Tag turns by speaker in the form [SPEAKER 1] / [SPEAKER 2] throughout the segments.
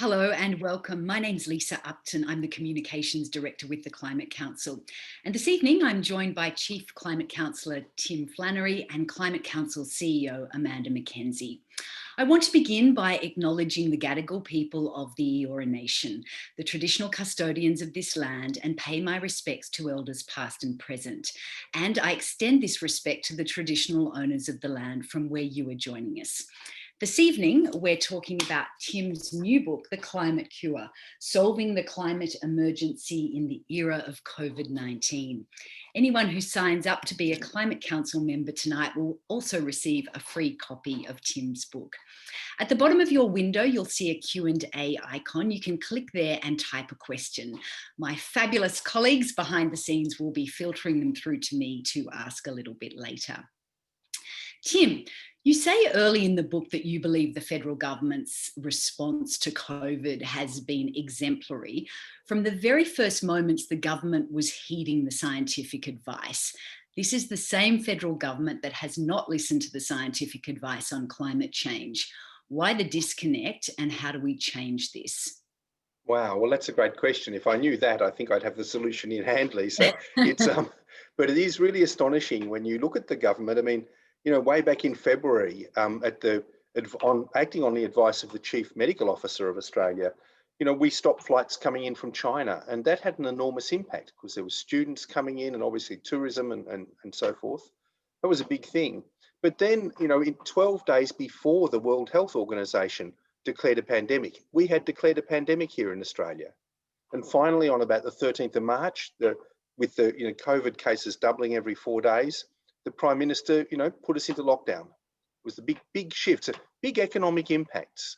[SPEAKER 1] Hello and welcome. My name's Lisa Upton. I'm the Communications Director with the Climate Council. And this evening I'm joined by Chief Climate Councillor Tim Flannery and Climate Council CEO Amanda McKenzie. I want to begin by acknowledging the Gadigal people of the Eora Nation, the traditional custodians of this land, and pay my respects to elders past and present. And I extend this respect to the traditional owners of the land from where you are joining us. This evening, we're talking about Tim's new book, The Climate Cure, Solving the Climate Emergency in the Era of COVID-19. Anyone who signs up to be a Climate Council member tonight will also receive a free copy of Tim's book. At the bottom of your window, you'll see a Q&A icon. You can click there and type a question. My fabulous colleagues behind the scenes will be filtering them through to me to ask a little bit later. Tim, you say early in the book that you believe the federal government's response to COVID has been exemplary. From the very first moments the government was heeding the scientific advice. This is the same federal government that has not listened to the scientific advice on climate change. Why the disconnect and how do we change this?
[SPEAKER 2] Wow, well, that's a great question. If I knew that, I think I'd have the solution in hand, Lisa. But it is really astonishing when you look at the government. I mean, way back in February, acting on the advice of the Chief Medical Officer of Australia, we stopped flights coming in from China, and that had an enormous impact because there were students coming in and obviously tourism and so forth. That was a big thing. But then, in 12 days before the World Health Organization declared a pandemic, we had declared a pandemic here in Australia. And finally, on about the 13th of March, with the COVID cases doubling every 4 days, the Prime Minister, put us into lockdown. It was the big shifts, big economic impacts.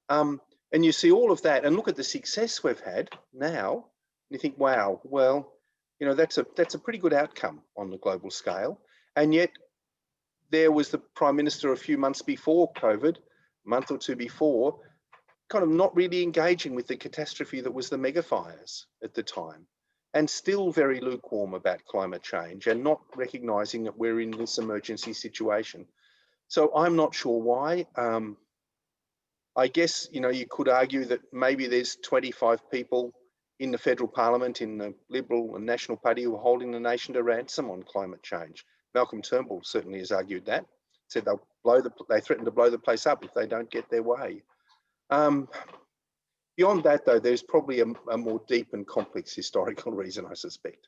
[SPEAKER 2] And you see all of that and look at the success we've had now, and you think, wow, well, that's a pretty good outcome on the global scale. And yet there was the Prime Minister a few months before COVID, a month or two before, kind of not really engaging with the catastrophe that was the mega fires at the time, and still very lukewarm about climate change and not recognising that we're in this emergency situation. So I'm not sure why. I guess, you could argue that maybe there's 25 people in the federal parliament, in the Liberal and National Party, who are holding the nation to ransom on climate change. Malcolm Turnbull certainly has argued that, said they threaten to blow the place up if they don't get their way. Beyond that, though, there's probably a more deep and complex historical reason, I suspect.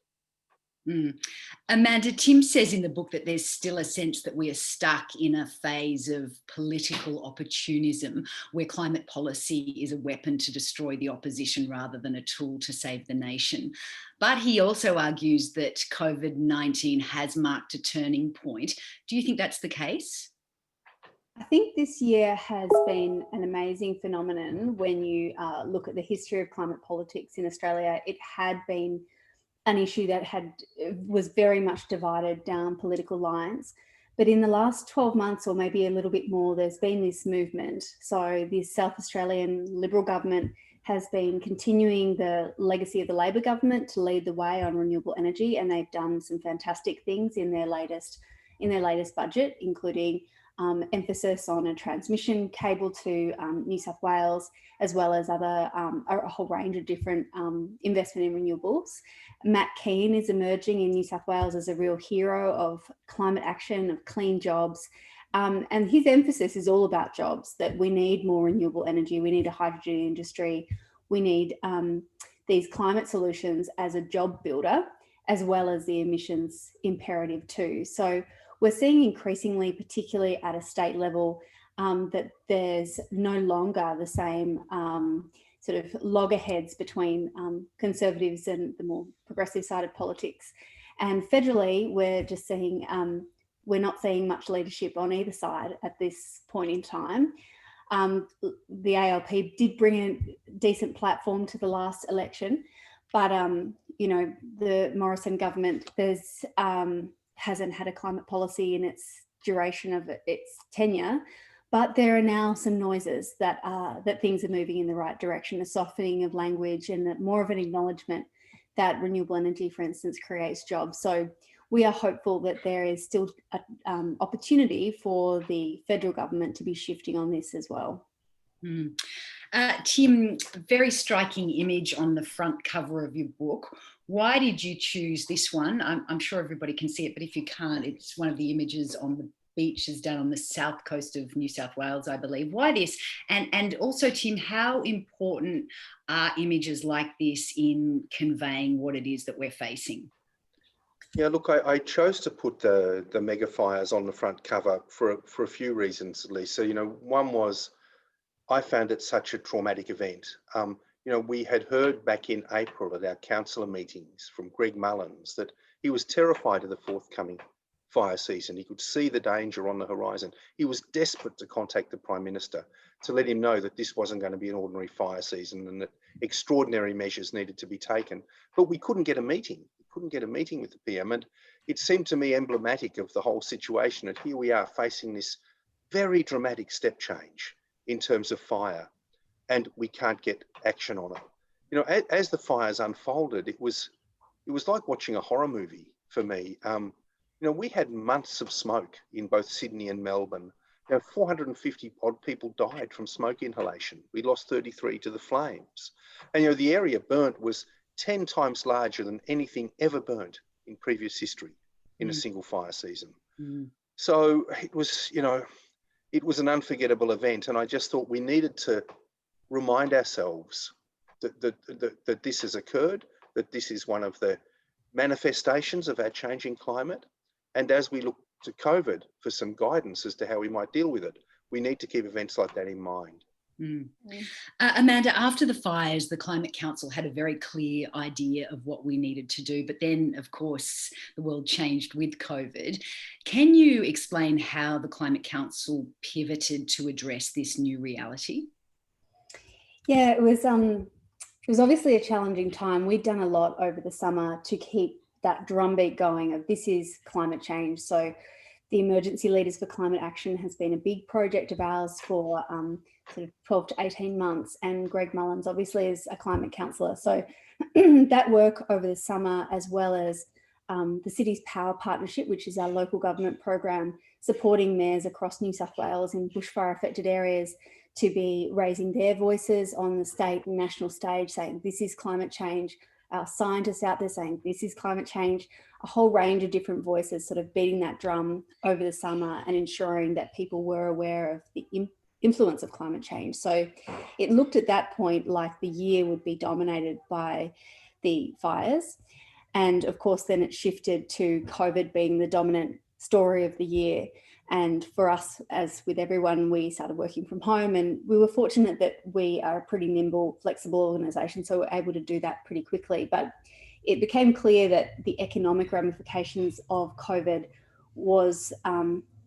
[SPEAKER 1] Amanda, Tim says in the book that there's still a sense that we are stuck in a phase of political opportunism where climate policy is a weapon to destroy the opposition rather than a tool to save the nation. But he also argues that COVID-19 has marked a turning point. Do you think that's the case?
[SPEAKER 3] I think this year has been an amazing phenomenon when you look at the history of climate politics in Australia. It had been an issue that was very much divided down political lines. But in the last 12 months or maybe a little bit more, there's been this movement. So the South Australian Liberal government has been continuing the legacy of the Labor government to lead the way on renewable energy, and they've done some fantastic things in their latest budget, including emphasis on a transmission cable to New South Wales, as well as a whole range of different investment in renewables. Matt Keane is emerging in New South Wales as a real hero of climate action, of clean jobs. And his emphasis is all about jobs, that we need more renewable energy, we need a hydrogen industry, we need these climate solutions as a job builder, as well as the emissions imperative too. So we're seeing increasingly, particularly at a state level, that there's no longer the same sort of loggerheads between Conservatives and the more progressive side of politics. And federally, we're just seeing, we're not seeing much leadership on either side at this point in time. The ALP did bring a decent platform to the last election, but the Morrison government hasn't had a climate policy in its duration of its tenure, but there are now some noises that things are moving in the right direction, a softening of language and more of an acknowledgement that renewable energy, for instance, creates jobs. So we are hopeful that there is still an opportunity for the federal government to be shifting on this as well.
[SPEAKER 1] Mm. Tim, very striking image on the front cover of your book. Why did you choose this one? I'm sure everybody can see it, but if you can't, it's one of the images on the beaches down on the south coast of New South Wales, I believe. Why this? And also, Tim, how important are images like this in conveying what it is that we're facing?
[SPEAKER 2] Yeah, look, I chose to put the mega fires on the front cover for a few reasons, Lisa. You know, one was I found it such a traumatic event. You know, we had heard back in April at our councillor meetings from Greg Mullins that he was terrified of the forthcoming fire season. He could see the danger on the horizon. He was desperate to contact the Prime Minister to let him know that this wasn't going to be an ordinary fire season and that extraordinary measures needed to be taken. But we couldn't get a meeting. We couldn't get a meeting with the PM. And it seemed to me emblematic of the whole situation that here we are facing this very dramatic step change in terms of fire, and we can't get action on it. You know, as the fires unfolded, it was like watching a horror movie for me. You know, we had months of smoke in both Sydney and Melbourne. You know, 450 odd people died from smoke inhalation. We lost 33 to the flames. And, you know, the area burnt was 10 times larger than anything ever burnt in previous history in a single fire season. So it was, you know, it was an unforgettable event. And I just thought we needed to remind ourselves that this has occurred, that this is one of the manifestations of our changing climate. And as we look to COVID for some guidance as to how we might deal with it, we need to keep events like that in mind.
[SPEAKER 1] Amanda, after the fires, the Climate Council had a very clear idea of what we needed to do. But then, of course, the world changed with COVID. Can you explain how the Climate Council pivoted to address this new reality?
[SPEAKER 3] Yeah, it was obviously a challenging time. We'd done a lot over the summer to keep that drumbeat going of this is climate change. So the Emergency Leaders for Climate Action has been a big project of ours for sort of 12 to 18 months. And Greg Mullins obviously is a climate councillor. So that work over the summer, as well as the City's Power Partnership, which is our local government program, supporting mayors across New South Wales in bushfire affected areas to be raising their voices on the state and national stage, saying this is climate change. Our scientists out there saying this is climate change, a whole range of different voices sort of beating that drum over the summer and ensuring that people were aware of the influence of climate change. So it looked at that point like the year would be dominated by the fires. And of course, then it shifted to COVID being the dominant story of the year. And for us, as with everyone, we started working from home, and we were fortunate that we are a pretty nimble, flexible organisation, so we're able to do that pretty quickly. But it became clear that the economic ramifications of COVID was,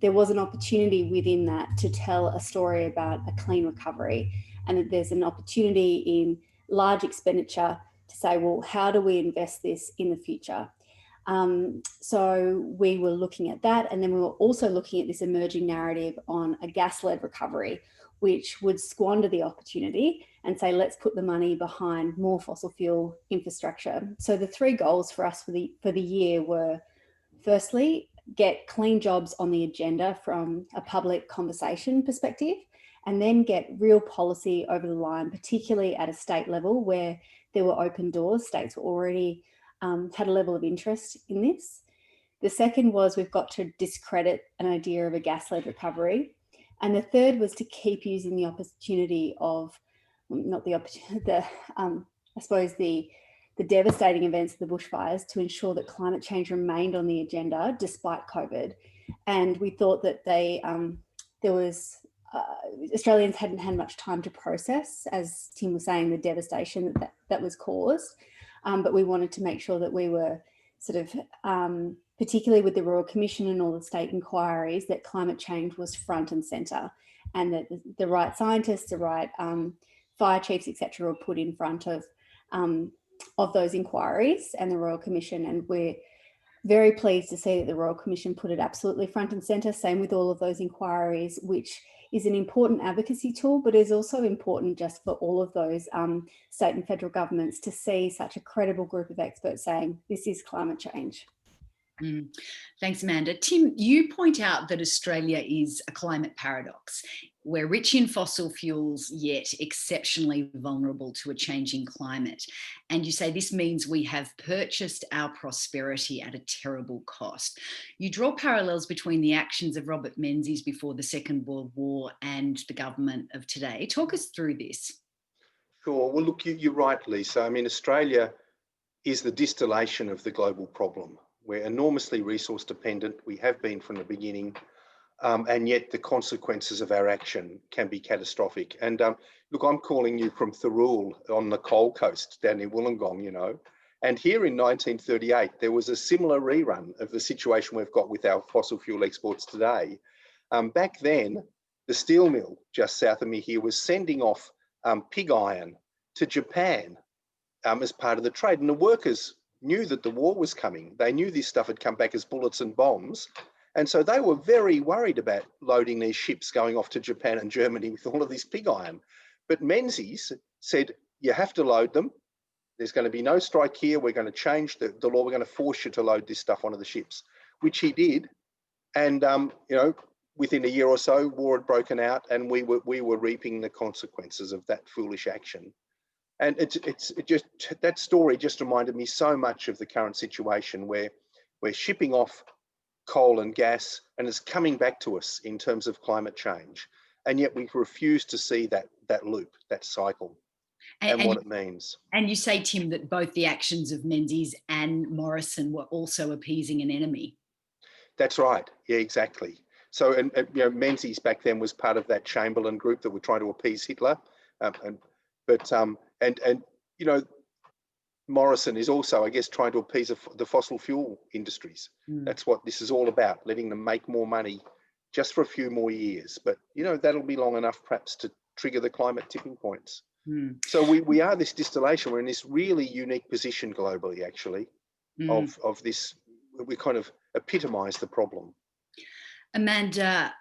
[SPEAKER 3] there was an opportunity within that to tell a story about a clean recovery, and that there's an opportunity in large expenditure to say, well, how do we invest this in the future? So we were looking at that, and then we were also looking at this emerging narrative on a gas-led recovery, which would squander the opportunity and say, let's put the money behind more fossil fuel infrastructure. So the three goals for us for the year were, firstly, get clean jobs on the agenda from a public conversation perspective, and then get real policy over the line, particularly at a state level where there were open doors. States were already had a level of interest in this. The second was we've got to discredit an idea of a gas-led recovery. And the third was to keep using the opportunity of, not the opportunity, I suppose the devastating events of the bushfires to ensure that climate change remained on the agenda despite COVID. And we thought that Australians hadn't had much time to process, as Tim was saying, the devastation that was caused. But we wanted to make sure that we were sort of, particularly with the Royal Commission and all the state inquiries, that climate change was front and centre, and that the right scientists, the right fire chiefs, etc., were put in front of those inquiries and the Royal Commission. And we're very pleased to see that the Royal Commission put it absolutely front and centre, same with all of those inquiries, which is an important advocacy tool, but is also important just for all of those state and federal governments to see such a credible group of experts saying this is climate change.
[SPEAKER 1] Thanks, Amanda. Tim, you point out that Australia is a climate paradox. we're rich in fossil fuels, yet exceptionally vulnerable to a changing climate. And you say this means we have purchased our prosperity at a terrible cost. You draw parallels between the actions of Robert Menzies before the Second World War and the government of today. Talk us through this.
[SPEAKER 2] Sure. Well, look, you're right, Lisa. I mean, Australia is the distillation of the global problem. We're enormously resource dependent. We have been from the beginning. And yet the consequences of our action can be catastrophic. And look, I'm calling you from Thirroul on the coal coast down in Wollongong, you know. And here in 1938, there was a similar rerun of the situation we've got with our fossil fuel exports today. Back then, the steel mill just south of me here was sending off pig iron to Japan as part of the trade. And the workers knew that the war was coming. They knew this stuff had come back as bullets and bombs. And so they were very worried about loading these ships going off to Japan and Germany with all of this pig iron. But Menzies said, you have to load them. There's going to be no strike here. We're going to change the law. We're going to force you to load this stuff onto the ships, which he did. And, you know, within a year or so, war had broken out and we were reaping the consequences of that foolish action. And that story just reminded me so much of the current situation where we're shipping off coal and gas and it's coming back to us in terms of climate change. And yet we refuse to see that loop, that cycle and what it means. And
[SPEAKER 1] you say, Tim, that both the actions of Menzies and Morrison were also appeasing an enemy.
[SPEAKER 2] That's right. Yeah, exactly. So, and you know, Menzies back then was part of that Chamberlain group that were trying to appease Hitler. And you know, Morrison is also, I guess, trying to appease the fossil fuel industries. That's what this is all about, letting them make more money just for a few more years. But, you know, that'll be long enough perhaps to trigger the climate tipping points. So we are this distillation. We're in this really unique position globally, actually, of this. We kind of epitomise the problem.
[SPEAKER 1] Amanda,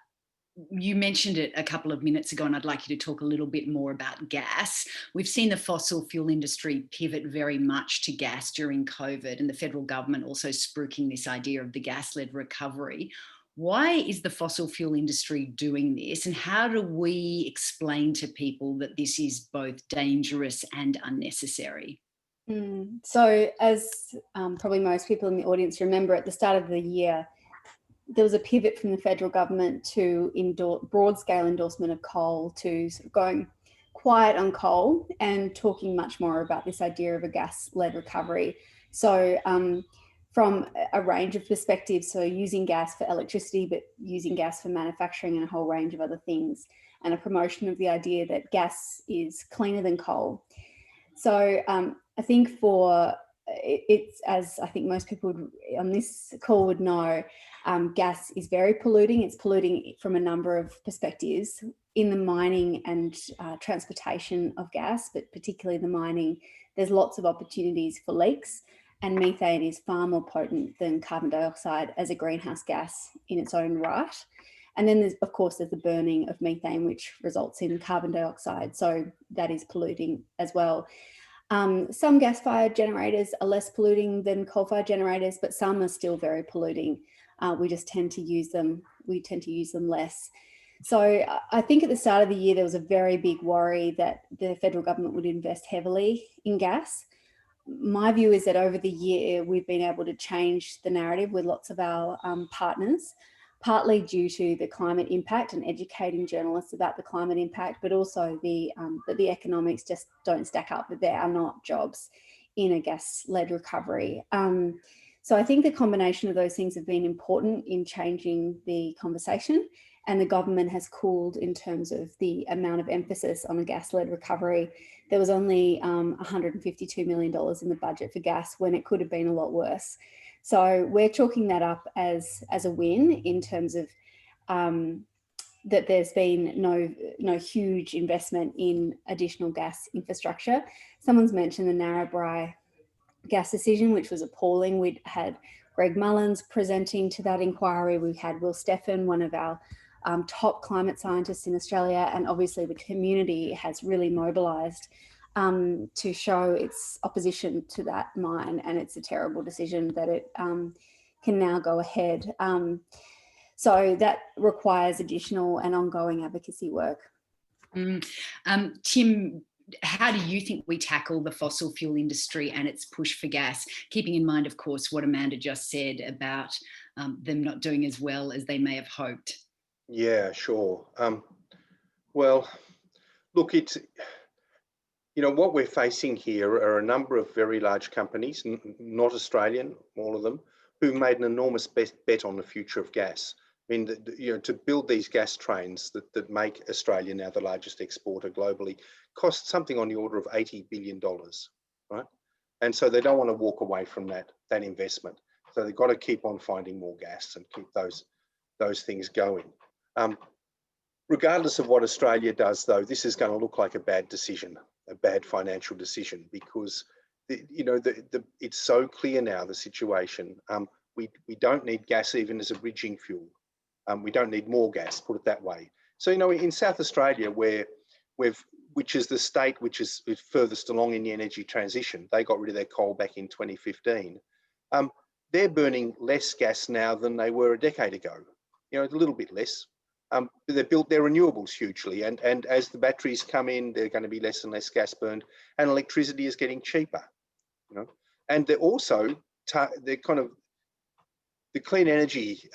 [SPEAKER 1] you mentioned it a couple of minutes ago, and I'd like you to talk a little bit more about gas. We've seen the fossil fuel industry pivot very much to gas during COVID, and the federal government also spruiking this idea of the gas-led recovery. Why is the fossil fuel industry doing this, and how do we explain to people that this is both dangerous and unnecessary?
[SPEAKER 3] So as probably most people in the audience remember, at the start of the year, there was a pivot from the federal government to broad-scale endorsement of coal, to sort of going quiet on coal and talking much more about this idea of a gas-led recovery. So from a range of perspectives, so using gas for electricity, but using gas for manufacturing and a whole range of other things, and a promotion of the idea that gas is cleaner than coal. So I think it's, as I think most people on this call would know, gas is very polluting. It's polluting from a number of perspectives. In the mining and transportation of gas, but particularly the mining, there's lots of opportunities for leaks, and methane is far more potent than carbon dioxide as a greenhouse gas in its own right. And then there's, of course, there's the burning of methane, which results in carbon dioxide. So that is polluting as well. Some gas-fired generators are less polluting than coal-fired generators, but some are still very polluting. We just tend to use them. We tend to use them less. So I think at the start of the year, there was a very big worry that the federal government would invest heavily in gas. My view is that over the year, we've been able to change the narrative with lots of our partners, partly due to the climate impact and educating journalists about the climate impact, but also that the economics just don't stack up, that there are not jobs in a gas-led recovery. So I think the combination of those things have been important in changing the conversation, and the government has cooled in terms of the amount of emphasis on a gas-led recovery. There was only $152 million in the budget for gas when it could have been a lot worse. So we're chalking that up as a win in terms of that there's been no huge investment in additional gas infrastructure. Someone's mentioned the Narrabri gas decision, which was appalling. We'd had Greg Mullins presenting to that inquiry. We had Will Steffen, one of our top climate scientists in Australia, and obviously the community has really mobilised to show its opposition to that mine, and it's a terrible decision that it can now go ahead. So that requires additional and ongoing advocacy work.
[SPEAKER 1] Tim, how do you think we tackle the fossil fuel industry and its push for gas, keeping in mind, of course, what Amanda just said about them not doing as well as they may have hoped?
[SPEAKER 2] Yeah, sure. Well, look, it's, you know, what we're facing here are a number of very large companies, not Australian, all of them, who made an enormous bet on the future of gas. I mean, you know, to build these gas trains that make Australia now the largest exporter globally cost something on the order of $80 billion, right? And so they don't want to walk away from that investment. So they've got to keep on finding more gas and keep those things going. Regardless of what Australia does, though, this is going to look like a bad decision, a bad financial decision, because it's so clear now, the situation. We don't need gas even as a bridging fuel. We don't need more gas, put it that way. So, you know, in South Australia, which is the state which is furthest along in the energy transition, they got rid of their coal back in 2015. They're burning less gas now than they were a decade ago. You know, a little bit less. They've built their renewables hugely, and as the batteries come in, they're going to be less and less gas burned, and electricity is getting cheaper. You know, and they're also the clean energy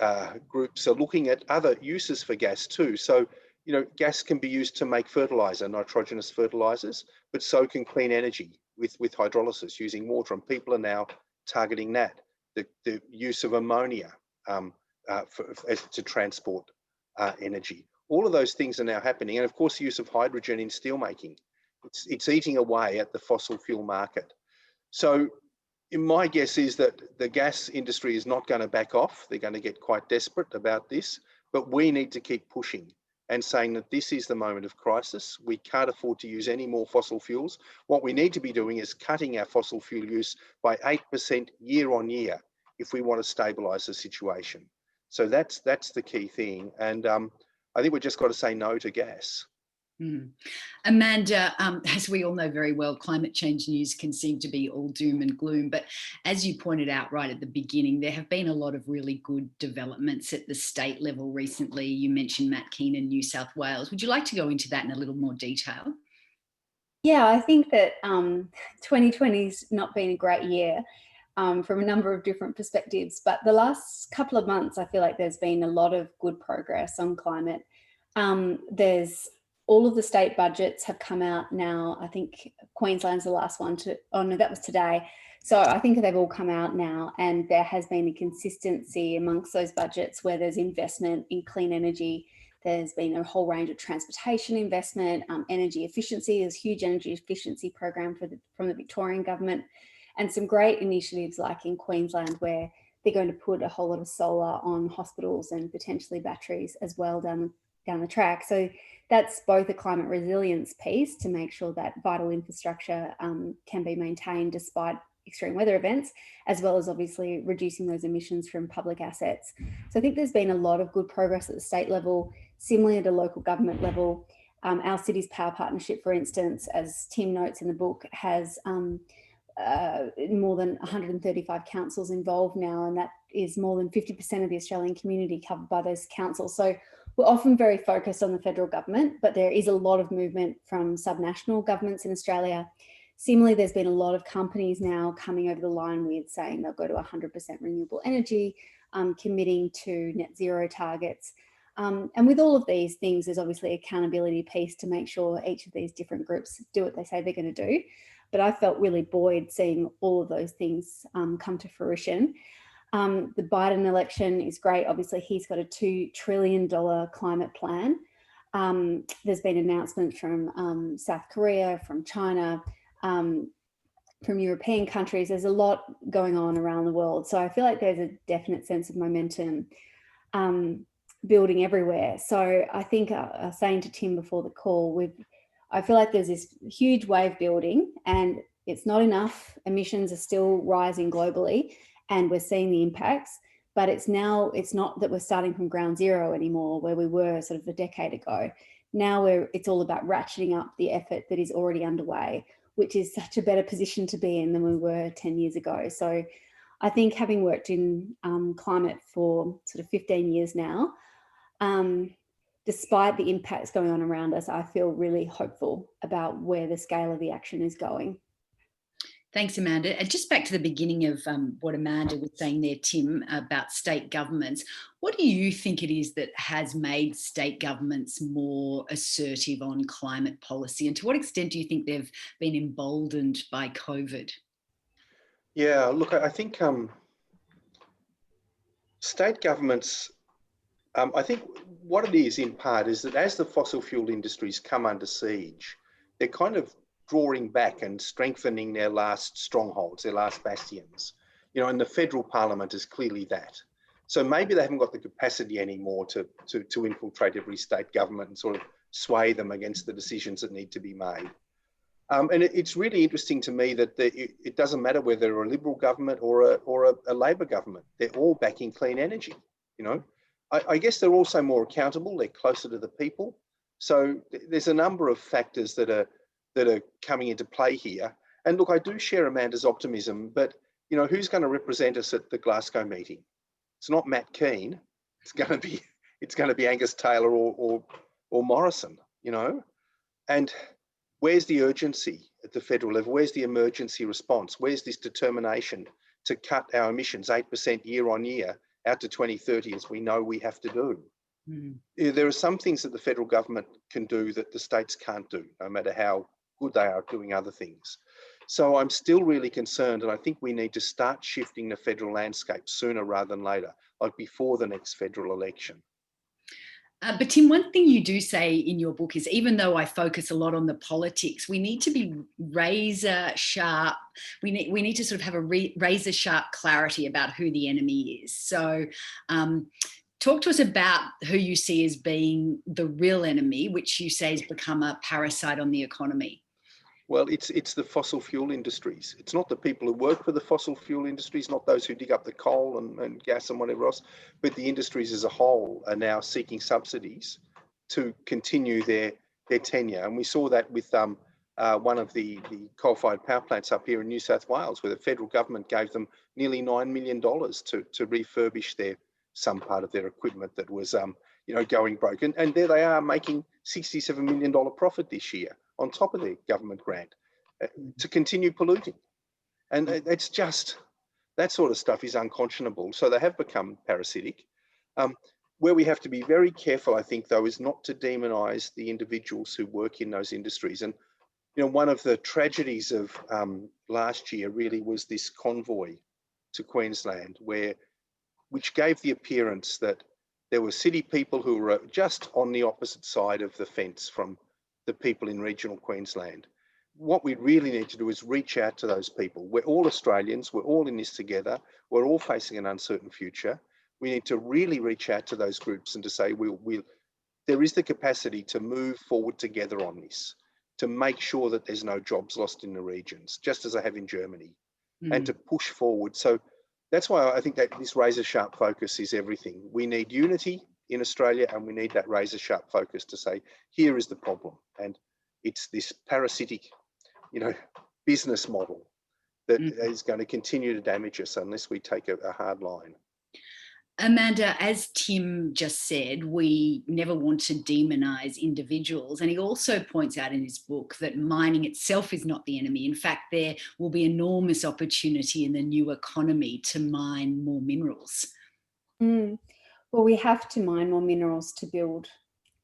[SPEAKER 2] groups are looking at other uses for gas too. So, you know, gas can be used to make fertilizer, nitrogenous fertilizers, but so can clean energy with hydrolysis using water. And people are now targeting that. The use of ammonia to transport energy. All of those things are now happening. And of course, the use of hydrogen in steelmaking. It's eating away at the fossil fuel market. So, my guess is that the gas industry is not going to back off. They're going to get quite desperate about this, but we need to keep pushing and saying that this is the moment of crisis. We can't afford to use any more fossil fuels. What we need to be doing is cutting our fossil fuel use by 8% year on year if we want to stabilise the situation. So that's the key thing. And I think we've just got to say no to gas.
[SPEAKER 1] Amanda, as we all know very well, climate change news can seem to be all doom and gloom, but as you pointed out right at the beginning, there have been a lot of really good developments at the state level recently. You mentioned Matt Keane in New South Wales. Would you like to go into that in a little more detail?
[SPEAKER 3] Yeah, I think that 2020's not been a great year from a number of different perspectives, but the last couple of months, I feel like there's been a lot of good progress on climate. All of the state budgets have come out now. I think Queensland's the last one that was today. So I think they've all come out now, and there has been a consistency amongst those budgets where there's investment in clean energy. There's been a whole range of transportation investment, energy efficiency. There's a huge energy efficiency program from the Victorian government, and some great initiatives like in Queensland where they're going to put a whole lot of solar on hospitals and potentially batteries as well down the track. So that's both a climate resilience piece to make sure that vital infrastructure can be maintained despite extreme weather events, as well as obviously reducing those emissions from public assets. So I think there's been a lot of good progress at the state level, similarly at a local government level. Our city's power partnership, for instance, as Tim notes in the book, has more than 135 councils involved now, and that is more than 50% of the Australian community covered by those councils. So we're often very focused on the federal government, but there is a lot of movement from subnational governments in Australia. Similarly, there's been a lot of companies now coming over the line with saying they'll go to 100% renewable energy, committing to net zero targets. And with all of these things, there's obviously accountability piece to make sure each of these different groups do what they say they're going to do. But I felt really buoyed seeing all of those things come to fruition. The Biden election is great. Obviously, he's got a $2 trillion climate plan. There's been announcements from South Korea, from China, from European countries. There's a lot going on around the world. So I feel like there's a definite sense of momentum building everywhere. So I think I was saying to Tim before the call, I feel like there's this huge wave building and it's not enough. Emissions are still rising globally and we're seeing the impacts, but it's not that we're starting from ground zero anymore where we were sort of a decade ago. Now it's all about ratcheting up the effort that is already underway, which is such a better position to be in than we were 10 years ago. So I think having worked in climate for sort of 15 years now, despite the impacts going on around us, I feel really hopeful about where the scale of the action is going.
[SPEAKER 1] Thanks, Amanda. And just back to the beginning of what Amanda was saying there, Tim, about state governments. What do you think it is that has made state governments more assertive on climate policy? And to what extent do you think they've been emboldened by COVID?
[SPEAKER 2] Yeah, look, I think state governments, I think what it is in part is that as the fossil fuel industries come under siege, they're kind of drawing back and strengthening their last strongholds, their last bastions, you know, and the federal parliament is clearly that. So maybe they haven't got the capacity anymore to infiltrate every state government and sort of sway them against the decisions that need to be made. And it's really interesting to me that it doesn't matter whether they're a Liberal government or a Labor government, they're all backing clean energy, you know. I guess they're also more accountable, they're closer to the people. So there's a number of factors that are coming into play here. And look, I do share Amanda's optimism, but you know, who's going to represent us at the Glasgow meeting? It's not Matt Keane. It's going to be Angus Taylor or Morrison, you know. And where's the urgency at the federal level? Where's the emergency response? Where's this determination to cut our emissions 8% year on year out to 2030, as we know we have to do? There are some things that the federal government can do that the states can't do, no matter how good they are at doing other things. So I'm still really concerned, and I think we need to start shifting the federal landscape sooner rather than later, like before the next federal election.
[SPEAKER 1] But Tim, one thing you do say in your book is, even though I focus a lot on the politics, we need to be razor sharp. We need to sort of have a razor sharp clarity about who the enemy is. So talk to us about who you see as being the real enemy, which you say has become a parasite on the economy.
[SPEAKER 2] Well, it's the fossil fuel industries. It's not the people who work for the fossil fuel industries, not those who dig up the coal and gas and whatever else, but the industries as a whole are now seeking subsidies to continue their tenure. And we saw that with one of the coal-fired power plants up here in New South Wales, where the federal government gave them nearly $9 million to refurbish some part of their equipment that was going broke. And there they are making $67 million profit this year on top of their government grant to continue polluting. And it's just, that sort of stuff is unconscionable. So they have become parasitic. Where we have to be very careful, I think, though, is not to demonise the individuals who work in those industries. And, you know, one of the tragedies of last year really was this convoy to Queensland, which gave the appearance that there were city people who were just on the opposite side of the fence from the people in regional Queensland. What we really need to do is reach out to those people. We're all Australians, we're all in this together, we're all facing an uncertain future. We need to really reach out to those groups and to say, there is the capacity to move forward together on this, to make sure that there's no jobs lost in the regions, just as I have in Germany, and to push forward. So that's why I think that this razor sharp focus is everything. We need unity in Australia, and we need that razor sharp focus to say, here is the problem. And it's this parasitic, business model that is going to continue to damage us unless we take a hard line.
[SPEAKER 1] Amanda, as Tim just said, we never want to demonise individuals. And he also points out in his book that mining itself is not the enemy. In fact, there will be enormous opportunity in the new economy to mine more minerals.
[SPEAKER 3] Well, we have to mine more minerals to build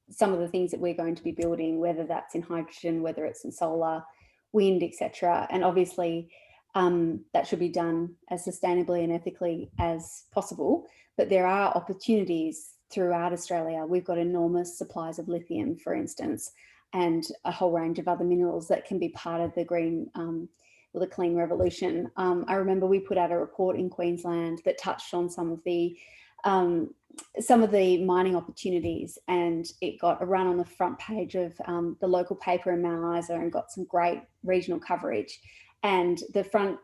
[SPEAKER 3] some of the things that we're going to be building, whether that's in hydrogen, whether it's in solar, wind, etc. And obviously, that should be done as sustainably and ethically as possible. But there are opportunities throughout Australia. We've got enormous supplies of lithium, for instance, and a whole range of other minerals that can be part of the green or the clean revolution. I remember we put out a report in Queensland that touched on some of the mining opportunities, and it got a run on the front page of the local paper in Mount Isa and got some great regional coverage. And the front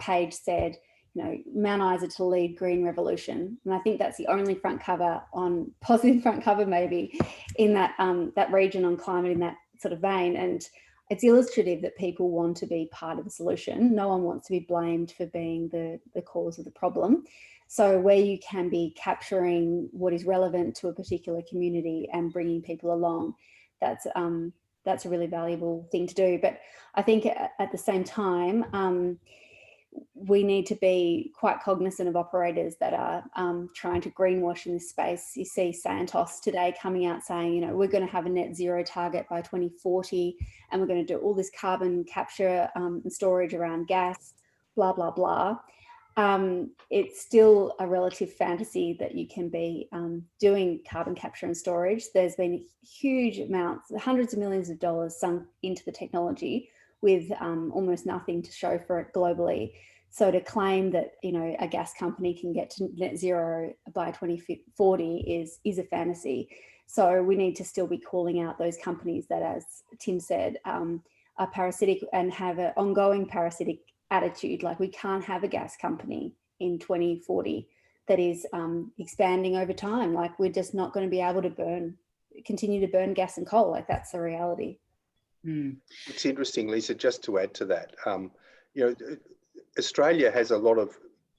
[SPEAKER 3] page said, Mount Isa to lead green revolution. And I think that's the only positive front cover maybe in that region on climate in that sort of vein. And it's illustrative that people want to be part of the solution. No one wants to be blamed for being the cause of the problem. So where you can be capturing what is relevant to a particular community and bringing people along, that's a really valuable thing to do. But I think at the same time, we need to be quite cognizant of operators that are trying to greenwash in this space. You see Santos today coming out saying, you know, we're going to have a net zero target by 2040 and we're going to do all this carbon capture and storage around gas, blah, blah, blah. It's still a relative fantasy that you can be doing carbon capture and storage. There's been huge amounts, hundreds of millions of dollars sunk into the technology with almost nothing to show for it globally. So to claim that, you know, a gas company can get to net zero by 2040 is a fantasy. So we need to still be calling out those companies that, as Tim said, are parasitic and have an ongoing parasitic attitude. Like, we can't have a gas company in 2040 that is expanding over time. Like, we're just not going to be able to continue to burn gas and coal. Like, that's the reality.
[SPEAKER 2] It's interesting, Lisa, just to add to that, you know, Australia has a lot of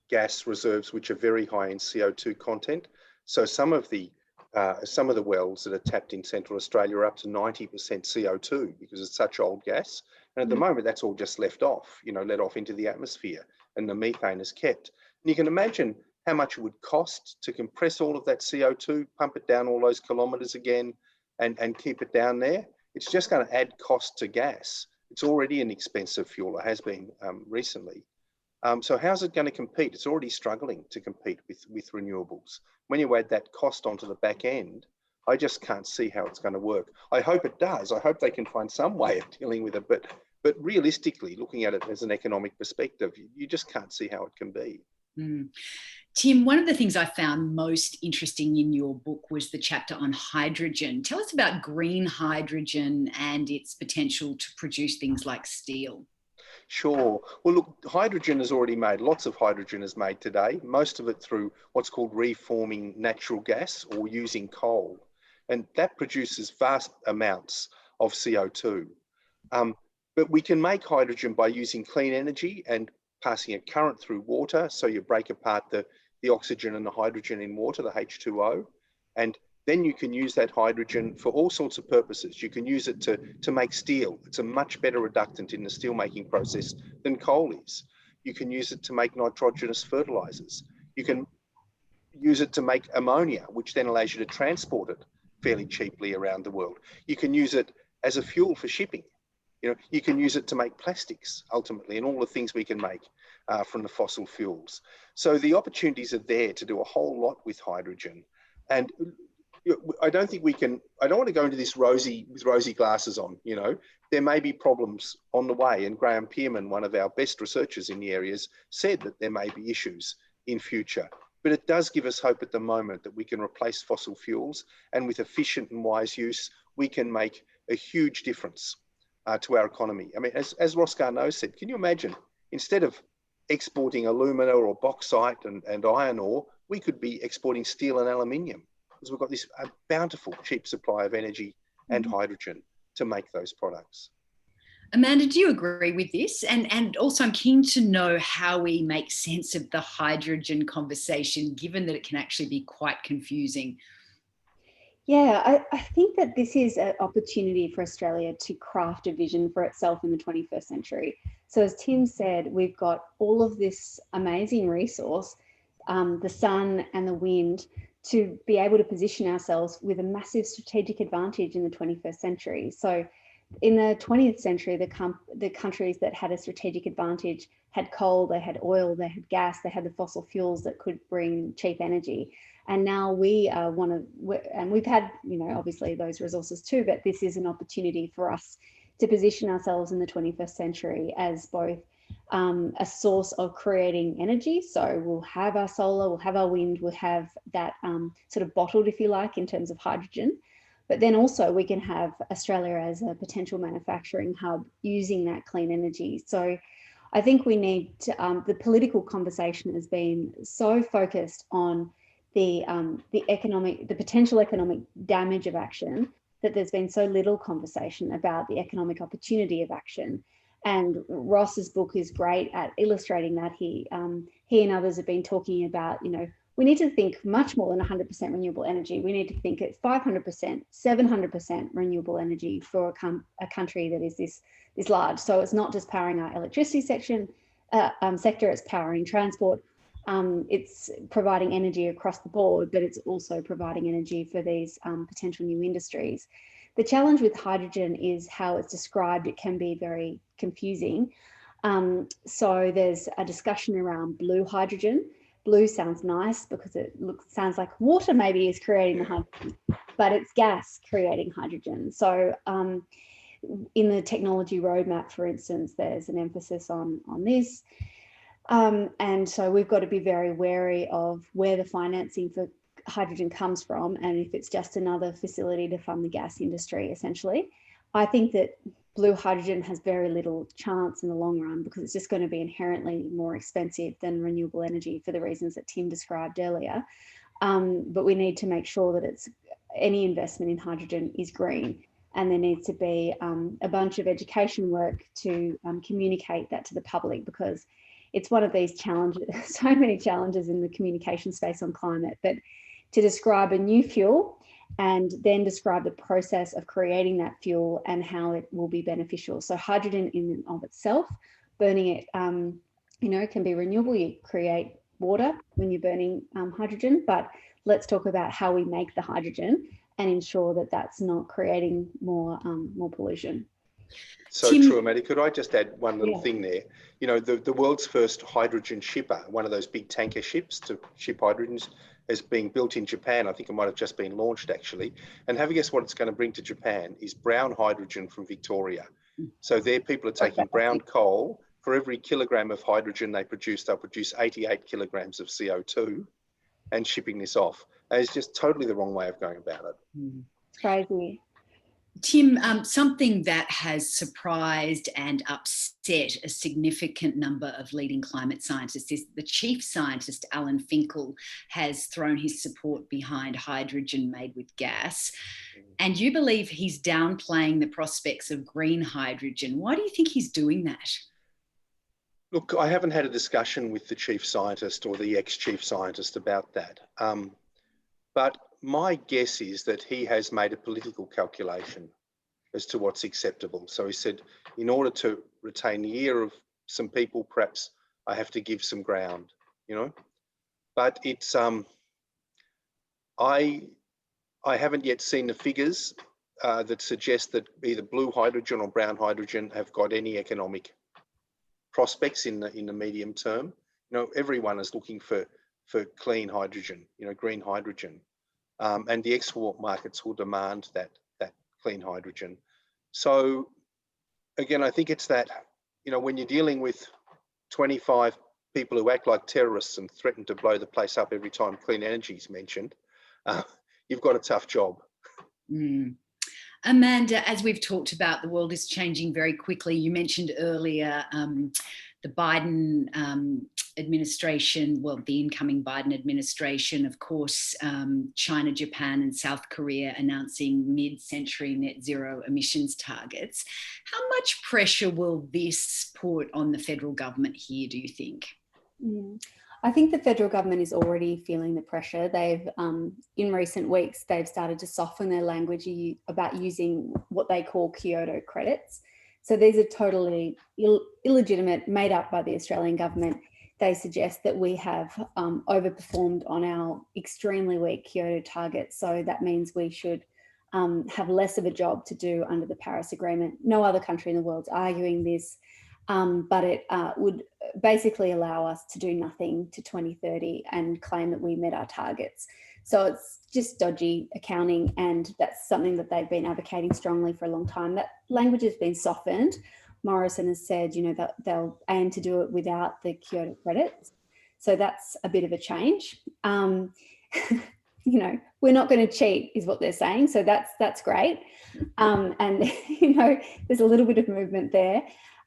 [SPEAKER 2] gas reserves which are very high in CO2 content. So some of the wells that are tapped in Central Australia are up to 90% CO2 because it's such old gas. And at the moment, that's all just let off into the atmosphere, and the methane is kept. And you can imagine how much it would cost to compress all of that CO2, pump it down all those kilometres again, and keep it down there. It's just going to add cost to gas. It's already an expensive fuel. It has been recently. So how's it going to compete? It's already struggling to compete with renewables. When you add that cost onto the back end, I just can't see how it's going to work. I hope it does. I hope they can find some way of dealing with it. But realistically, looking at it as an economic perspective, you just can't see how it can be.
[SPEAKER 1] Tim, one of the things I found most interesting in your book was the chapter on hydrogen. Tell us about green hydrogen and its potential to produce things like steel.
[SPEAKER 2] Sure. Well, look, hydrogen is already made. Lots of hydrogen is made today, most of it through what's called reforming natural gas or using coal. And that produces vast amounts of CO2. But we can make hydrogen by using clean energy and passing a current through water. So you break apart the oxygen and the hydrogen in water, the H2O, and then you can use that hydrogen for all sorts of purposes. You can use it to make steel. It's a much better reductant in the steel making process than coal is. You can use it to make nitrogenous fertilizers. You can use it to make ammonia, which then allows you to transport it fairly cheaply around the world. You can use it as a fuel for shipping. You know, you can use it to make plastics ultimately, and all the things we can make from the fossil fuels. So the opportunities are there to do a whole lot with hydrogen. And I don't think we can, I don't want to go into this with rosy glasses on, you know. There may be problems on the way, and Graham Pearman, one of our best researchers in the areas, said that there may be issues in future. But it does give us hope at the moment that we can replace fossil fuels, and with efficient and wise use, we can make a huge difference to our economy. I mean, as Ross Garneau said, can you imagine, instead of exporting alumina or bauxite and iron ore, we could be exporting steel and aluminium, because we've got this bountiful, cheap supply of energy and hydrogen to make those products.
[SPEAKER 1] Amanda, do you agree with this? And also, I'm keen to know how we make sense of the hydrogen conversation, given that it can actually be quite confusing.
[SPEAKER 3] Yeah, I think that this is an opportunity for Australia to craft a vision for itself in the 21st century. So as Tim said, we've got all of this amazing resource, the sun and the wind, to be able to position ourselves with a massive strategic advantage in the 21st century. So in the 20th century, the countries that had a strategic advantage had coal, they had oil, they had gas, they had the fossil fuels that could bring cheap energy. And now we and we've had, you know, obviously those resources too, but this is an opportunity for us to position ourselves in the 21st century as both a source of creating energy. So we'll have our solar, we'll have our wind, we'll have that sort of bottled, if you like, in terms of hydrogen. But then also we can have Australia as a potential manufacturing hub using that clean energy. So I think we need to, the political conversation has been so focused on the potential economic damage of action, that there's been so little conversation about the economic opportunity of action. And Ross's book is great at illustrating that. He and others have been talking about, we need to think much more than 100% renewable energy. We need to think it's 500%, 700% renewable energy for a country that is this large. So it's not just powering our electricity sector, it's powering transport. It's providing energy across the board, but it's also providing energy for these potential new industries. The challenge with hydrogen is how it's described. It can be very confusing. So there's a discussion around blue hydrogen. Blue sounds nice because it sounds like water maybe is creating the hydrogen, but it's gas creating hydrogen. So in the technology roadmap, for instance, there's an emphasis on this. And so we've got to be very wary of where the financing for hydrogen comes from, and if it's just another facility to fund the gas industry, essentially. I think that blue hydrogen has very little chance in the long run because it's just going to be inherently more expensive than renewable energy for the reasons that Tim described earlier. But we need to make sure that any investment in hydrogen is green, and there needs to be a bunch of education work to communicate that to the public, because it's one of these challenges, so many challenges in the communication space on climate, but to describe a new fuel and then describe the process of creating that fuel and how it will be beneficial. So hydrogen in and of itself, burning it, can be renewable. You create water when you're burning hydrogen, but let's talk about how we make the hydrogen and ensure that that's not creating more pollution.
[SPEAKER 2] So
[SPEAKER 1] Tim,
[SPEAKER 2] true, Amanda. Could I just add one little thing there? The world's first hydrogen shipper, one of those big tanker ships to ship hydrogens, is being built in Japan. I think it might have just been launched, actually. And have a guess what it's going to bring to Japan is brown hydrogen from Victoria. So there people are taking brown coal. For every kilogram of hydrogen they produce, they'll produce 88 kilograms of CO2 and shipping this off. And it's just totally the wrong way of going about it.
[SPEAKER 3] It's crazy.
[SPEAKER 1] Tim, something that has surprised and upset a significant number of leading climate scientists is the chief scientist, Alan Finkel, has thrown his support behind hydrogen made with gas. And you believe he's downplaying the prospects of green hydrogen. Why do you think he's doing that?
[SPEAKER 2] Look, I haven't had a discussion with the chief scientist or the ex-chief scientist about that. But my guess is that he has made a political calculation as to what's acceptable. So he said, in order to retain the ear of some people, perhaps I have to give some ground, But it's, I haven't yet seen the figures that suggest that either blue hydrogen or brown hydrogen have got any economic prospects in the medium term. Everyone is looking for clean hydrogen, green hydrogen. And the export markets will demand that clean hydrogen. So again, I think it's that, when you're dealing with 25 people who act like terrorists and threaten to blow the place up every time clean energy is mentioned, you've got a tough job.
[SPEAKER 1] Amanda, as we've talked about, the world is changing very quickly. You mentioned earlier the Biden administration, the incoming Biden administration, of course, China, Japan and South Korea announcing mid-century net zero emissions targets. How much pressure will this put on the federal government here, do you think?
[SPEAKER 3] I think the federal government is already feeling the pressure. They've, in recent weeks, they've started to soften their language about using what they call Kyoto credits. So these are totally illegitimate, made up by the Australian government. They suggest that we have overperformed on our extremely weak Kyoto targets. So that means we should have less of a job to do under the Paris Agreement. No other country in the world's arguing this, but it would basically allow us to do nothing to 2030 and claim that we met our targets. So it's just dodgy accounting, and that's something that they've been advocating strongly for a long time. That language has been softened. Morrison has said, that they'll aim to do it without the Kyoto credits. So that's a bit of a change. We're not going to cheat is what they're saying. So that's great. And, there's a little bit of movement there.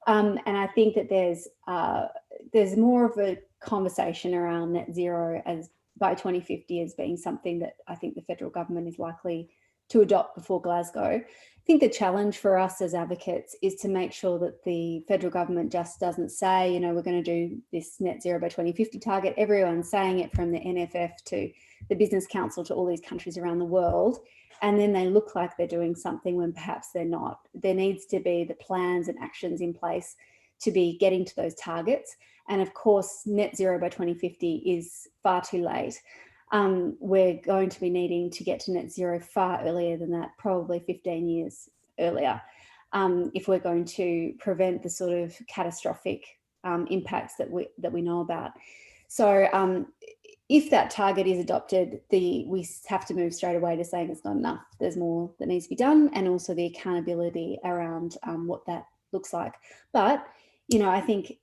[SPEAKER 3] And I think that there's more of a conversation around net zero as by 2050 as being something that I think the federal government is likely to adopt before Glasgow. I think the challenge for us as advocates is to make sure that the federal government just doesn't say, you know, we're going to do this net zero by 2050 target. Everyone's saying it, from the NFF to the Business Council to all these countries around the world. And then they look like they're doing something when perhaps they're not. There needs to be the plans and actions in place to be getting to those targets. And of course, net zero by 2050 is far too late. We're going to be needing to get to net zero far earlier than that, probably 15 years earlier, if we're going to prevent the sort of catastrophic impacts that we know about. So if that target is adopted, we have to move straight away to saying it's not enough. There's more that needs to be done, and also the accountability around what that looks like. But you know, I think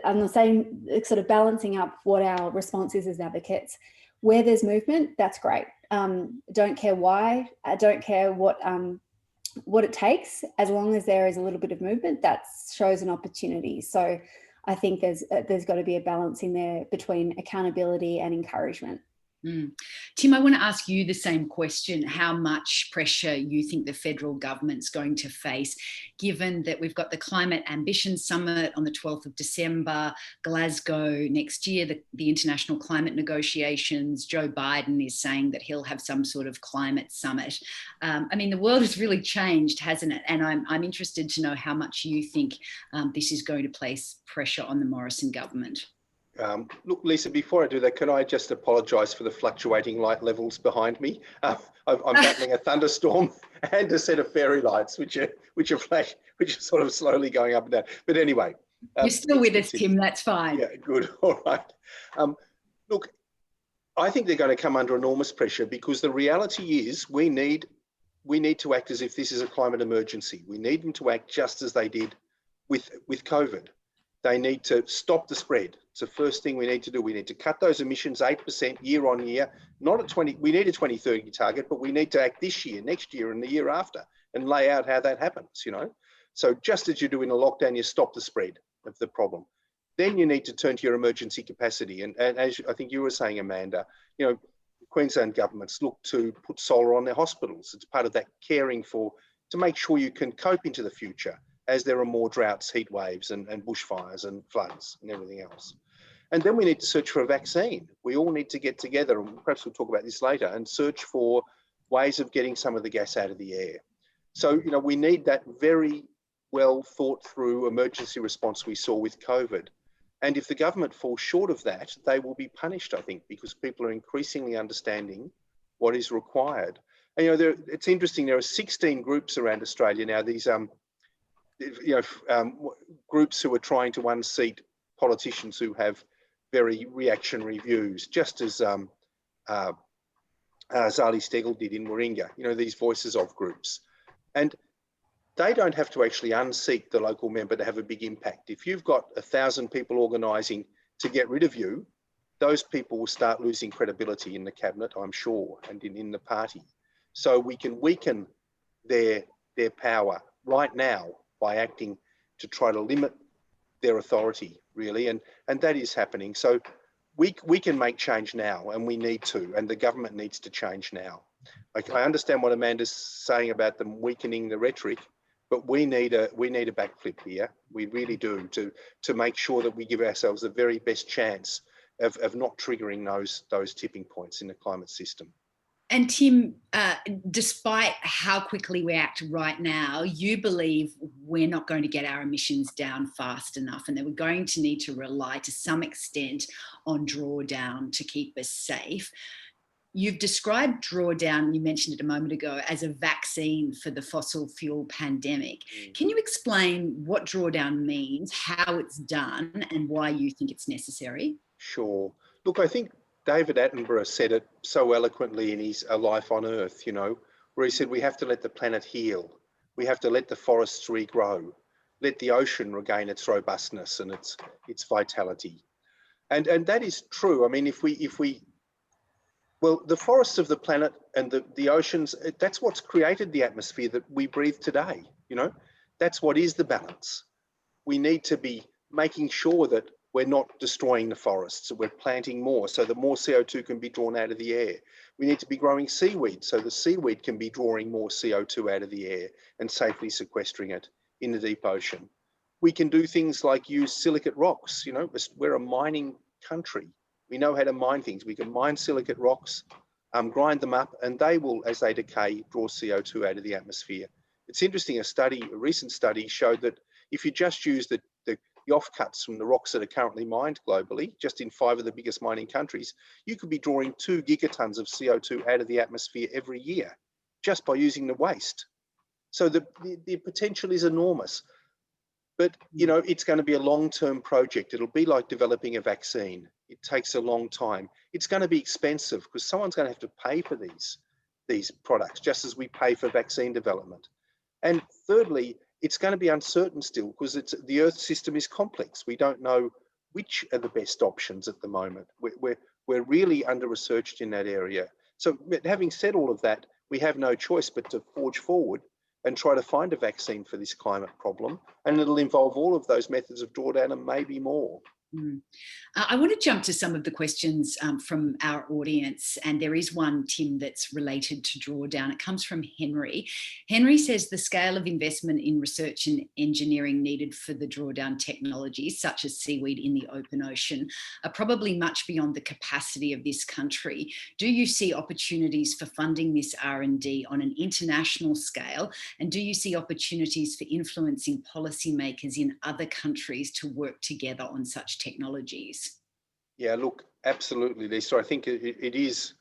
[SPEAKER 3] I'm the same, sort of balancing up what our response is as advocates. Where there's movement, that's great. Don't care why. I don't care what it takes. As long as there is a little bit of movement, that shows an opportunity. So I think there's got to be a balance in there between accountability and encouragement.
[SPEAKER 1] Tim, I want to ask you the same question, how much pressure you think the federal government's going to face, given that we've got the Climate Ambition Summit on the 12th of December, Glasgow next year, the international climate negotiations. Joe Biden is saying that he'll have some sort of climate summit. I mean, the world has really changed, hasn't it? And I'm interested to know how much you think this is going to place pressure on the Morrison government.
[SPEAKER 2] Look, Lisa, before I do that, can I just apologise for the fluctuating light levels behind me? I'm battling a thunderstorm and a set of fairy lights, which are sort of slowly going up and down. But anyway,
[SPEAKER 1] you're still with us, Tim. That's fine.
[SPEAKER 2] Yeah, good. All right. Look, I think they're going to come under enormous pressure, because the reality is we need to act as if this is a climate emergency. We need them to act just as they did with COVID. They need to stop the spread. It's the first thing we need to do. We need to cut those emissions 8% year on year, not at 20, we need a 2030 target, but we need to act this year, next year, and the year after, and lay out how that happens, you know? So just as you do in a lockdown, you stop the spread of the problem. Then you need to turn to your emergency capacity. And as I think you were saying, Amanda, you know, Queensland governments look to put solar on their hospitals. It's part of that caring for, to make sure you can cope into the future as there are more droughts, heat waves, and bushfires and floods and everything else. And then we need to search for a vaccine. We all need to get together, and perhaps we'll talk about this later, and search for ways of getting some of the gas out of the air. So, you know, we need that very well thought through emergency response we saw with COVID. And if the government falls short of that, they will be punished, I think, because people are increasingly understanding what is required. And, you know, it's interesting, there are 16 groups around Australia now, these groups who are trying to unseat politicians who have very reactionary views, just as Zali Steggall did in Warringah, you know, these voices of groups. And they don't have to actually unseat the local member to have a big impact. If you've got 1,000 people organising to get rid of you, those people will start losing credibility in the cabinet, I'm sure, and in the party. So we can weaken their power right now by acting to try to limit their authority, really, and that is happening. So we can make change now, and we need to, and the government needs to change now. I understand what Amanda's saying about them weakening the rhetoric, but we need a backflip here. We really do, to make sure that we give ourselves the very best chance of not triggering those tipping points in the climate system.
[SPEAKER 1] And Tim, despite how quickly we act right now, you believe we're not going to get our emissions down fast enough, and that we're going to need to rely to some extent on drawdown to keep us safe. You've described drawdown, you mentioned it a moment ago, as a vaccine for the fossil fuel pandemic. Can you explain what drawdown means, how it's done, and why you think it's necessary?
[SPEAKER 2] Sure. Look, I think David Attenborough said it so eloquently in his A Life on Earth, you know, where he said we have to let the planet heal. We have to let the forests regrow, let the ocean regain its robustness and its vitality. And that is true. I mean, well, the forests of the planet and the oceans, that's what's created the atmosphere that we breathe today, you know. That's what is the balance. We need to be making sure that We're not destroying the forests. We're planting more so that more CO2 can be drawn out of the air. We need to be growing seaweed so the seaweed can be drawing more CO2 out of the air and safely sequestering it in the deep ocean. We can do things like use silicate rocks. You know, we're a mining country. We know how to mine things. We can mine silicate rocks, grind them up, and they will, as they decay, draw CO2 out of the atmosphere. It's interesting, a recent study showed that if you just use the offcuts from the rocks that are currently mined globally, just in 5 of the biggest mining countries, you could be drawing 2 gigatons of CO2 out of the atmosphere every year, just by using the waste. So the potential is enormous. But, you know, it's going to be a long-term project. It'll be like developing a vaccine. It takes a long time. It's going to be expensive because someone's going to have to pay for these products, just as we pay for vaccine development. And thirdly, it's going to be uncertain still because the Earth system is complex. We don't know which are the best options at the moment. We're really under-researched in that area. So having said all of that, we have no choice but to forge forward and try to find a vaccine for this climate problem. And it'll involve all of those methods of drawdown and maybe more.
[SPEAKER 1] I want to jump to some of the questions from our audience, and there is one, Tim, that's related to drawdown. It comes from Henry. Henry says the scale of investment in research and engineering needed for the drawdown technologies, such as seaweed in the open ocean, are probably much beyond the capacity of this country. Do you see opportunities for funding this R&D on an international scale? And do you see opportunities for influencing policymakers in other countries to work together on such technologies?
[SPEAKER 2] Yeah, look, absolutely, Lisa. I think it is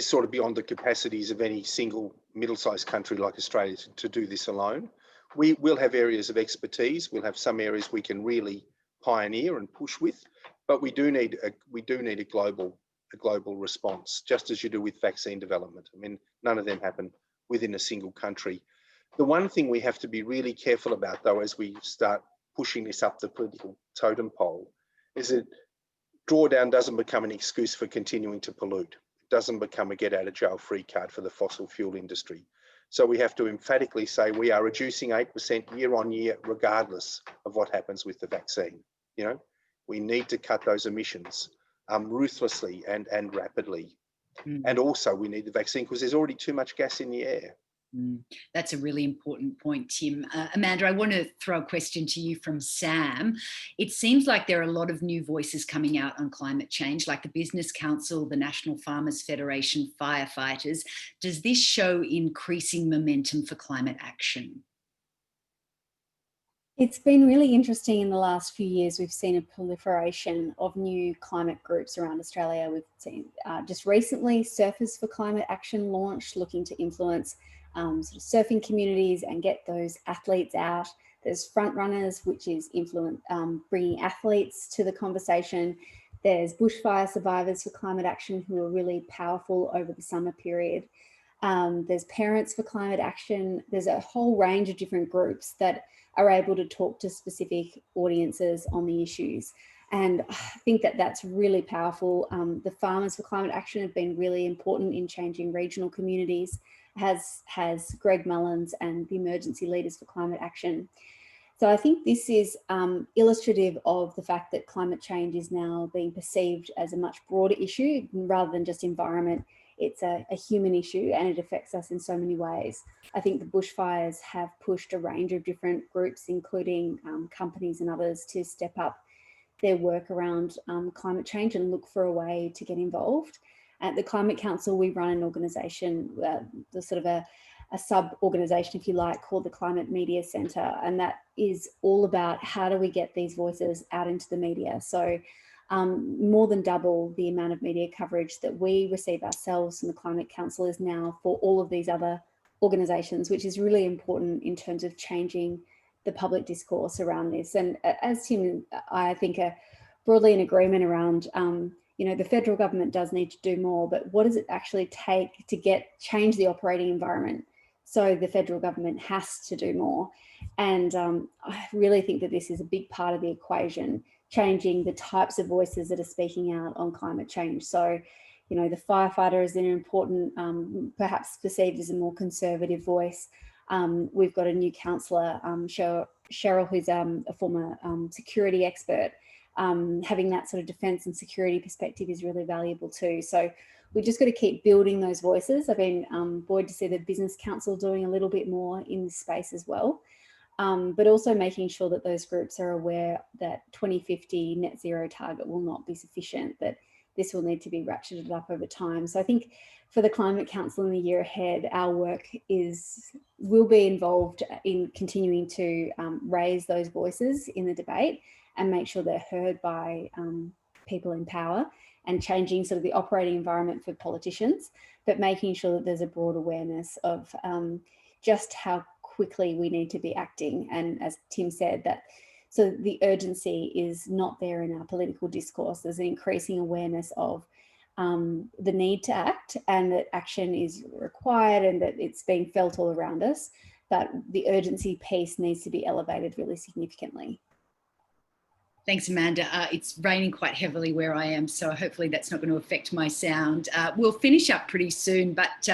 [SPEAKER 2] sort of beyond the capacities of any single middle-sized country like Australia to do this alone. We will have areas of expertise. We'll have some areas we can really pioneer and push with, but we do need a global response, just as you do with vaccine development. I mean, none of them happen within a single country. The one thing we have to be really careful about, though, as we start pushing this up the political totem pole, is that drawdown doesn't become an excuse for continuing to pollute. It doesn't become a get out of jail free card for the fossil fuel industry. So we have to emphatically say we are reducing 8% year on year, regardless of what happens with the vaccine. You know, we need to cut those emissions ruthlessly and rapidly. And also we need the vaccine because there's already too much gas in the air.
[SPEAKER 1] That's a really important point, Tim. Amanda, I want to throw a question to you from Sam. It seems like there are a lot of new voices coming out on climate change, like the Business Council, the National Farmers Federation, firefighters. Does this show increasing momentum for climate action?
[SPEAKER 3] It's been really interesting in the last few years. We've seen a proliferation of new climate groups around Australia. We've seen just recently Surfers for Climate Action launched, looking to influence sort of surfing communities and get those athletes out. There's Frontrunners, which is bringing athletes to the conversation. There's bushfire survivors for climate action, who are really powerful over the summer period. There's Parents for Climate Action. There's a whole range of different groups that are able to talk to specific audiences on the issues. And I think that that's really powerful. The Farmers for Climate Action have been really important in changing regional communities, has Greg Mullins and the Emergency Leaders for Climate Action. So I think this is illustrative of the fact that climate change is now being perceived as a much broader issue rather than just environment. It's a human issue and it affects us in so many ways. I think the bushfires have pushed a range of different groups, including companies and others, to step up their work around climate change and look for a way to get involved. At the Climate Council, we run an organisation, the sort of a sub-organisation, if you like, called the Climate Media Centre, and that is all about how do we get these voices out into the media. So more than double the amount of media coverage that we receive ourselves from the Climate Council is now for all of these other organisations, which is really important in terms of changing the public discourse around this. And as Tim and I think are broadly in agreement around, the federal government does need to do more, but what does it actually take to change the operating environment? So the federal government has to do more. And I really think that this is a big part of the equation, changing the types of voices that are speaking out on climate change. So, the firefighter is an important, perhaps perceived as a more conservative voice. We've got a new councillor, Cheryl, who's a former security expert, having that sort of defence and security perspective is really valuable too. So we've just got to keep building those voices. I've been buoyed to see the Business Council doing a little bit more in this space as well. But also making sure that those groups are aware that 2050 net zero target will not be sufficient, that this will need to be ratcheted up over time. So I think for the Climate Council in the year ahead, our work will be involved in continuing to raise those voices in the debate and make sure they're heard by people in power, and changing sort of the operating environment for politicians, but making sure that there's a broad awareness of just how quickly we need to be acting. And as Tim said, that so the urgency is not there in our political discourse. There's an increasing awareness of the need to act, and that action is required, and that it's being felt all around us, but the urgency piece needs to be elevated really significantly.
[SPEAKER 1] Thanks, Amanda. It's raining quite heavily where I am, so hopefully that's not going to affect my sound. We'll finish up pretty soon, but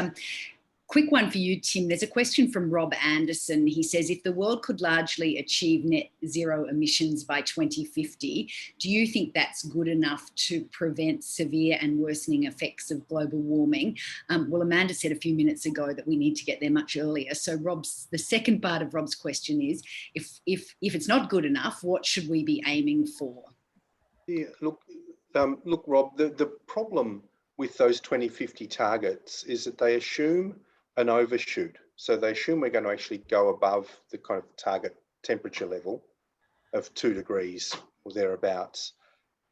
[SPEAKER 1] quick one for you, Tim. There's a question from Rob Anderson. He says, if the world could largely achieve net zero emissions by 2050, do you think that's good enough to prevent severe and worsening effects of global warming? Well, Amanda said a few minutes ago that we need to get there much earlier. So the second part of Rob's question is, if it's not good enough, what should we be aiming for?
[SPEAKER 2] Yeah, look, Rob, the problem with those 2050 targets is that they assume an overshoot. So they assume we're going to actually go above the kind of target temperature level of 2 degrees or thereabouts.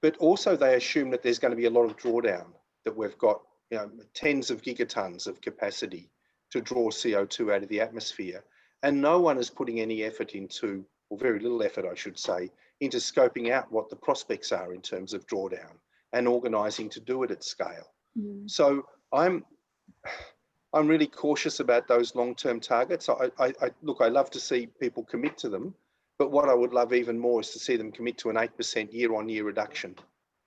[SPEAKER 2] But also they assume that there's going to be a lot of drawdown, that we've got tens of gigatons of capacity to draw CO2 out of the atmosphere. And no one is putting any effort into, or very little effort, I should say, into scoping out what the prospects are in terms of drawdown and organising to do it at scale. So I'm really cautious about those long-term targets. Look, I love to see people commit to them, but what I would love even more is to see them commit to an 8% year-on-year reduction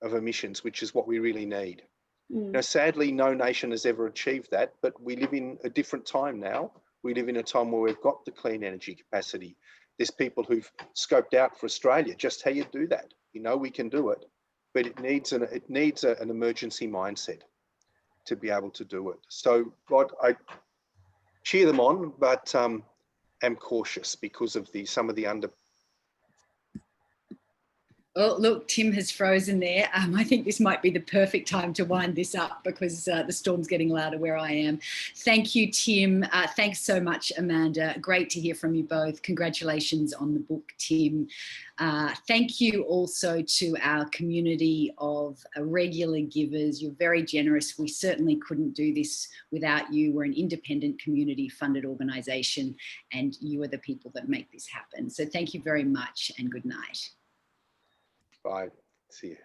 [SPEAKER 2] of emissions, which is what we really need. Now, sadly, no nation has ever achieved that, but we live in a different time now. We live in a time where we've got the clean energy capacity. There's people who've scoped out for Australia just how you do that. We can do it, but it needs an emergency mindset to be able to do it. So, Rod, I cheer them on, but am cautious because of some of the under.
[SPEAKER 1] Oh, look, Tim has frozen there. I think this might be the perfect time to wind this up because the storm's getting louder where I am. Thank you, Tim. Thanks so much, Amanda. Great to hear from you both. Congratulations on the book, Tim. Thank you also to our community of regular givers. You're very generous. We certainly couldn't do this without you. We're an independent community-funded organisation, and you are the people that make this happen. So thank you very much, and good night.
[SPEAKER 2] Bye. See you.